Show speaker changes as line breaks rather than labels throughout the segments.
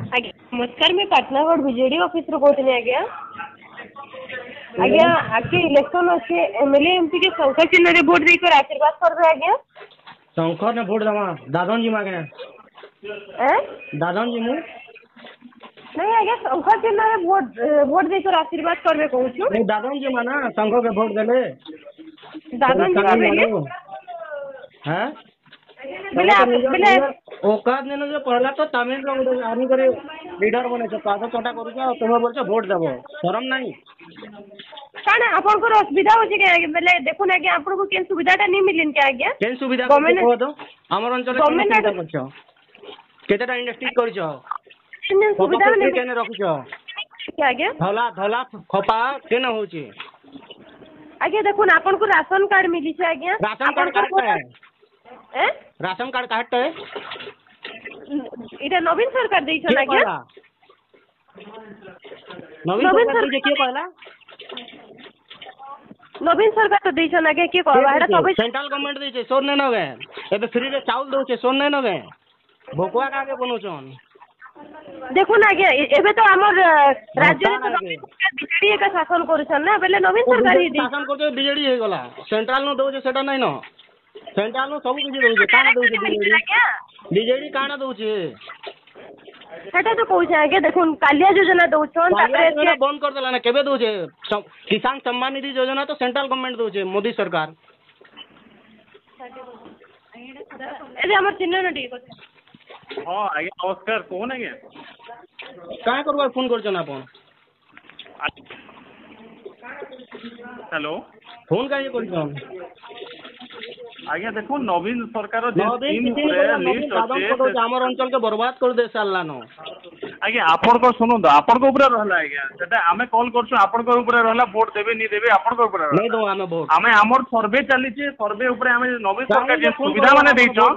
आज्ञा नमस्कार मैं पाटनागढ़ बीजेडी ऑफिस रो कहते आज्ञा आज्ञा आके इलेक्शन अच्छे एमएलए एमपी के शंकर चिन्ह रे वोट देकर आशीर्वाद करबे आज्ञा
शंकर ने वोट दमा दादन जी मागे दादन जी मु
नहीं आज्ञा शंकर चिन्ह रे वोट देकर आशीर्वाद करबे कहूछु
नहीं दादन जी माना शंकर के वोट देले
दादन जी माने
हैं
बेले
औकात ने जो पहला तो तमिल रो आनी करे लीडर बने छ पाद चटा करू छ तुम बोल छ वोट देबो शरम नहीं
काना आपन को असुविधा हो जे के बेले देखो ना कि आपन को केन सुविधाटा नहीं मिलिन के आज्ञा
केन सुविधा को दो हमर अंचल के कर छ केतेटा इंडस्ट्री कर छ सुविधा नहीं केने रखु छ
क्या आज्ञा
धला धला खपा केने होची
आज्ञा देखो ना आपन को राशन कार्ड मिली छ आज्ञा
राशन कार्ड है राशन कार्ड काट है
इधर नवीन सरकार दै छ आज्ञा
नवीन सरकार के कहला
नवीन सरकार तो दै छ आज्ञा के कहबा एटा सब
सेंट्रल गवर्नमेंट दै छ सोन नै नगे एबे फ्री रे चावल दउ छ सोन नै नगे भोकवा कागे बनु छन
देखो ना आज्ञा एबे तो हमर राज्य रे तो बीजेडी का शासन करू छन ना बेले नवीन सरकार ही
शासन करते बीजेडी हे गला सेंट्रल नो दउ छ सेटा नै न सेंट्रल नो सब किछ दउ छ काना दउ छ बीजेडी काना दउ छ
सेटा तो कहू छ आज्ञा देखो कालिया योजना दउ छन
तापरे बंद कर देला ना केबे दउ छ किसान सम्मान निधि योजना तो सेंट्रल गवर्नमेंट दउ छ मोदी सरकार
एदे हमर चिन्ह न ठीक अछि
हां आज्ञा नमस्कार कोन आज्ञा
काय करबा फोन करछन आपन
हेलो
फोन काहे करछन
आज्ञा देखो नवीन सरकार
लिस्ट अच्छे हमर अंचल के बर्बाद कर दे साला न
आज्ञा आपन को सुनु तो आपन को ऊपर रहला आज्ञा सेटा हमें कॉल करछु आपन को ऊपर रहला वोट देबे नहीं देबे आपन को ऊपर रहला
नहीं दो हमें वोट
हमें हमर सर्वे चली छे सर्वे ऊपर हमें नवीन सरकार जे सुविधा माने दै छ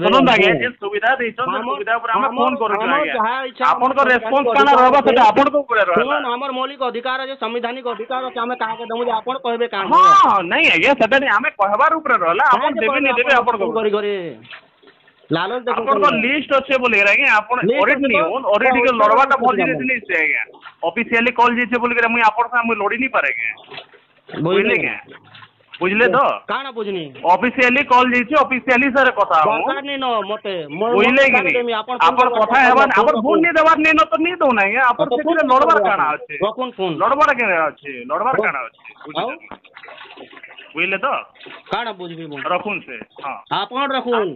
सुनु आज्ञा जे सुविधा दै छ सुविधा ऊपर हमें फोन करछु आज्ञा आपन को रेस्पॉन्स काना रहबा सेटा आपन को ऊपर रहला
हमर मौलिक अधिकार है संवैधानिक अधिकार है हमें काहे के दमु जे आपन कहबे का
हां नहीं आज्ञा सेटा नहीं हमें कहबार ऊपर रहला आपन देबे नहीं देबे आपन को
करी करी लालच देखो
आपन को लिस्ट अच्छे बोले आज्ञा आपन ऑडिट नहीं होन ऑडिट के लड़वाटा बहुत जिनिस नहीं से आज्ञा ऑफिशियली कॉल जे छे बोल के मुई आपन से मुई लड़ी नहीं पारे के बुझले के बुझले तो
काना बुझनी
ऑफिशियली कॉल जे छे ऑफिशियली सर कथा हो
सरकार नहीं न मते
बुझले के आपन कथा हेबन आपन फोन नहीं देबार नहीं न तो नहीं दो ना आज्ञा आपन से लड़वार काना আছে
कौन फोन
लड़वार के আছে लड़वार काना আছে बुझले तो
काना बुझबी
रखुन से हां
आपन रखुन